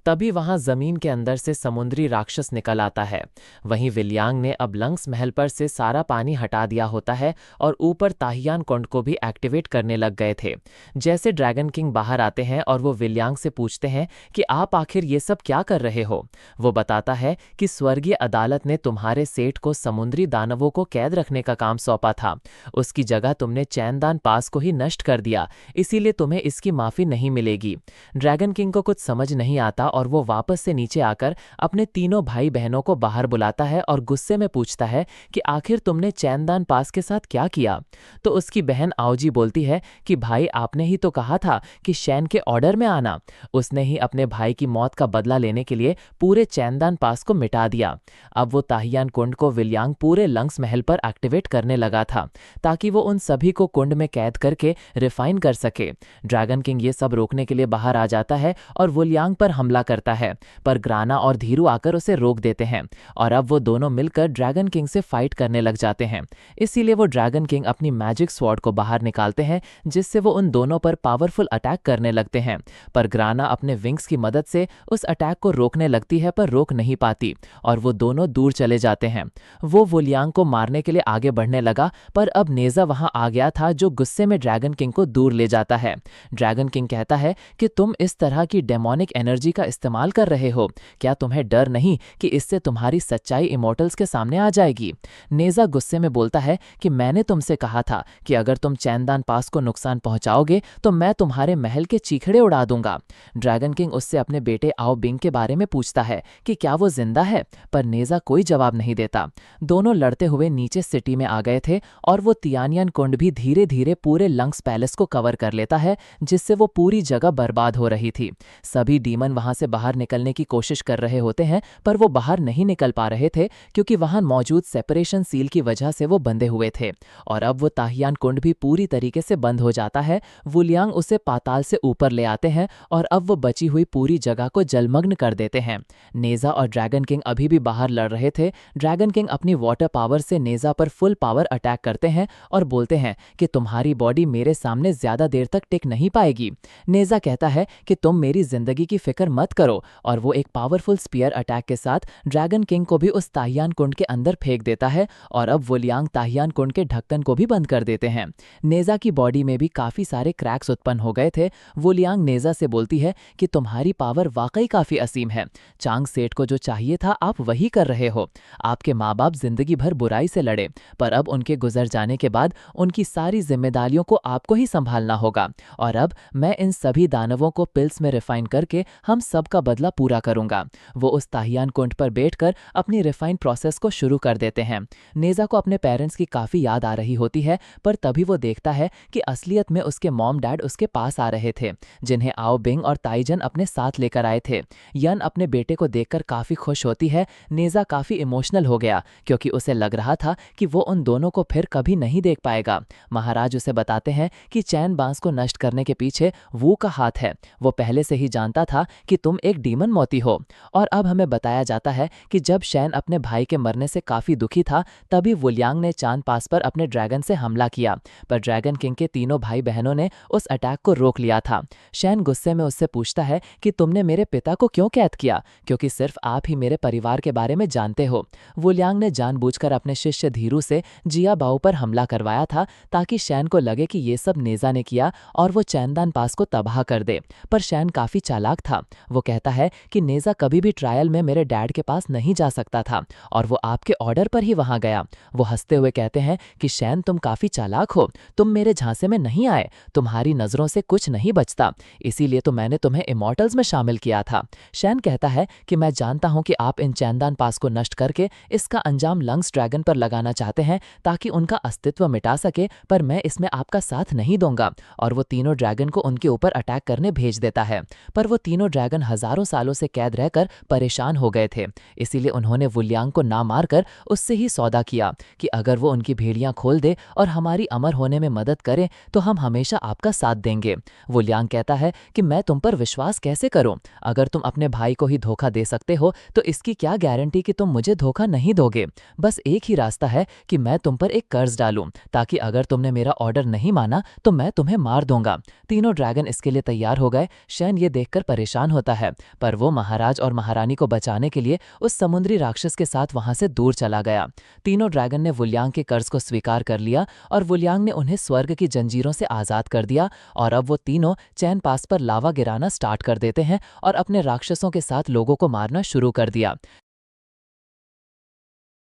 तभी वहां जमीन के अंदर से समुद्री राक्षस निकल आता है। वहीं विलियांग ने अब लंग्स महल पर से सारा पानी हटा दिया होता है और ऊपर ताहियान कुंड को भी एक्टिवेट करने लग गए थे। जैसे ड्रैगन किंग बाहर आते हैं और वो विलियांग से पूछते हैं कि आप आखिर ये सब क्या कर रहे हो। वो बताता है कि स्वर्गीय अदालत ने तुम्हारे सेठ को समुद्री दानवों को कैद रखने का काम सौंपा था। उसकी जगह तुमने चैनदान पास को ही नष्ट कर दिया, इसीलिए तुम्हें इसकी माफी नहीं मिलेगी। ड्रैगन किंग को कुछ समझ नहीं आता और वो वापस से नीचे आकर अपने तीनों भाई बहनों को बाहर बुलाता है और गुस्से में पूछता है कि आखिर तुमने चैनदान पास के साथ क्या किया। तो उसकी बहन आओजी बोलती है कि भाई आपने ही तो कहा था कि शैन के ऑर्डर में आना। उसने ही अपने भाई की मौत का बदला लेने के लिए पूरे चैनदान पास को मिटा दिया। अब वो ताहियान कुंड को विलियांग पूरे लंग्स महल पर एक्टिवेट करने लगा था ताकि वो उन सभी को कुंड में कैद करके रिफाइन कर सके। ड्रैगन किंग ये सब रोकने के लिए बाहर आ जाता है और विलियांग पर हमला करता है, पर ग्राना और धीरू आकर उसे रोक देते हैं और अब वो दोनों मिलकर ड्रैगन किंग से फाइट करने लग जाते हैं। इसीलिए वो ड्रैगन किंग अपनी मैजिक स्वॉर्ड को बाहर निकालते हैं जिससे वो उन दोनों पर पावरफुल अटैक करने लगते हैं, पर ग्राना अपने विंग्स की मदद से उस अटैक को रोकने लगती है पर रोक नहीं पाती और वो दोनों दूर चले जाते हैं। वो विलियांग को मारने के लिए आगे बढ़ने लगा, पर अब नेजा वहां आ गया था जो गुस्से में ड्रैगन किंग को दूर ले जाता है। ड्रैगन किंग कहता है कि तुम इस तरह की डेमोनिक एनर्जी का इस्तेमाल कर रहे हो, क्या तुम्हें डर नहीं कि इससे तुम्हारी सच्चाई इमोर्टल्स के सामने आ जाएगी। नेजा गुस्से में बोलता है कि मैंने तुमसे कहा था कि अगर तुम चैनदान पास को नुकसान पहुंचाओगे तो मैं तुम्हारे महल के चीखड़े उड़ा दूंगा। ड्रैगन किंग उससे अपने बेटे आओ बिंग के बारे में पूछता है कि क्या वो जिंदा है, पर नेजा कोई जवाब नहीं देता। दोनों लड़ते हुए नीचे सिटी में आ गए थे और वो तियानियन कुंड भी धीरे धीरे पूरे लंग्स पैलेस को कवर कर लेता है जिससे वो पूरी जगह बर्बाद हो रही थी। सभी डीमन वहां से बाहर निकलने की कोशिश कर रहे होते हैं, पर वो बाहर नहीं निकल पा रहे थे क्योंकि वहां मौजूद सेपरेशन सील की वजह से वो बंधे हुए थे। और अब वो ताहियान कुंड भी पूरी तरीके से बंद हो जाता है। विलियांग उसे पाताल से ऊपर ले आते हैं और अब वो बची हुई पूरी जगह को जलमग्न कर देते हैं। नेजा और ड्रैगन किंग अभी भी बाहर लड़ रहे थे। ड्रैगन किंग अपनी वाटर पावर से नेजा पर फुल पावर अटैक करते हैं और बोलते हैं कि तुम्हारी बॉडी मेरे सामने ज्यादा देर तक टिक नहीं पाएगी। नेजा कहता है कि तुम मेरी जिंदगी की फिक्र मत करो और वो एक पावरफुल स्पीयर अटैक के साथ ड्रैगन किंग को भी उस ताहियान कुंड के अंदर फेंक देता है और अब विलियांग ताहियान कुंड के ढक्कन को भी बंद कर देते हैं। नेजा की बॉडी में भी काफी सारे क्रैक्स उत्पन्न हो गए थे। विलियांग नेजा से बोलती है कि तुम्हारी पावर वाकई काफी असीम है। चांग सेठ को जो चाहिए था आप वही कर रहे हो। आपके माँ बाप जिंदगी भर बुराई से लड़े, पर अब उनके गुजर जाने के बाद उनकी सारी जिम्मेदारियों को आपको ही संभालना होगा और अब मैं इन सभी दानवों को पिल्स में रिफाइन करके हम सब का बदला पूरा करूंगा। वो उस ताहियान कुंड पर बैठकर अपनी रिफाइन प्रोसेस को शुरू कर देते हैं। नेजा को अपने पेरेंट्स की काफी याद आ रही होती है, पर तभी वो देखता है कि असलियत में उसके मॉम डैड उसके पास आ रहे थे, जिन्हें आओ बिंग और ताइजन अपने साथ लेकर आए थे। यन अपने बेटे को देखकर काफी खुश होती है। नेजा काफी इमोशनल हो गया क्योंकि उसे लग रहा था कि वो उन दोनों को फिर कभी नहीं देख पाएगा। महाराज उसे बताते हैं कि चैन बांस को नष्ट करने के पीछे वू का हाथ है। वो पहले से ही जानता था कि तुम एक डीमन मोती हो। और अब हमें बताया जाता है कि जब शैन अपने भाई के मरने से काफी दुखी था, तभी विलियांग ने चांद पास पर अपने ड्रैगन से हमला किया, पर ड्रैगन किंग के तीनों भाई बहनों ने उस अटैक को रोक लिया था। शैन गुस्से में उससे पूछता है कि तुमने मेरे पिता को क्यों कैद किया, क्योंकि सिर्फ आप ही मेरे परिवार के बारे में जानते हो। विलियांग ने जानबूझकर अपने शिष्य धीरू से जिया बाऊ पर हमला करवाया था ताकि शैन को लगे कि ये सब नेजा ने किया और वो चैनदान पास को तबाह कर दे। पर शैन काफी चालाक था। वो कहता है कि नेजा कभी भी ट्रायल में मेरे डैड के पास नहीं जा सकता था और वो आपके ऑर्डर पर ही वहां गया। वो हंसते हुए कहते हैं कि शैन तुम काफी चालाक हो, तुम मेरे झांसे में नहीं आए, तुम्हारी नजरों से कुछ नहीं बचता, इसीलिए तो मैंने तुम्हें इमॉर्टल्स में शामिल किया था। शैन कहता है कि मैं जानता हूं कि आप इन चैनदान पास को नष्ट करके इसका अंजाम लंग्स ड्रैगन पर लगाना चाहते हैं ताकि उनका अस्तित्व मिटा सके, पर मैं इसमें आपका साथ नहीं दूंगा। और वो तीनों ड्रैगन को उनके ऊपर अटैक करने भेज देता है, पर वो तीनों ड्रैगन हजारों सालों से कैद रहकर परेशान हो गए थे। इसीलिए उन्होंने विलियांग को ना मारकर उससे ही सौदा किया कि अगर वो उनकी भेड़ियां खोल दे और हमारी अमर होने में मदद करे तो हम हमेशा आपका साथ देंगे। विलियांग कहता है कि मैं तुम पर विश्वास कैसे करूं? अगर तुम अपने भाई को ही धोखा दे सकते हो तो इसकी क्या गारंटी कि तुम मुझे धोखा नहीं दोगे? बस एक ही रास्ता है कि मैं तुम पर एक कर्ज डालूं, ताकि अगर तुमने मेरा ऑर्डर नहीं माना तो मैं तुम्हें मार दूंगा। तीनों ड्रैगन इसके लिए तैयार हो गए। शैन ये देखकर परेशान होता है, पर वो महाराज और महारानी को बचाने के लिए उस समुद्री राक्षस के साथ वहां से दूर चला गया। तीनों ड्रैगन ने वुलियांग के कर्ज को स्वीकार कर लिया और वुलियांग ने उन्हें स्वर्ग की जंजीरों से आज़ाद कर दिया और अब वो तीनों चैन पास पर लावा गिराना स्टार्ट कर देते हैं और अपने राक्षसों के साथ लोगों को मारना शुरू कर दिया।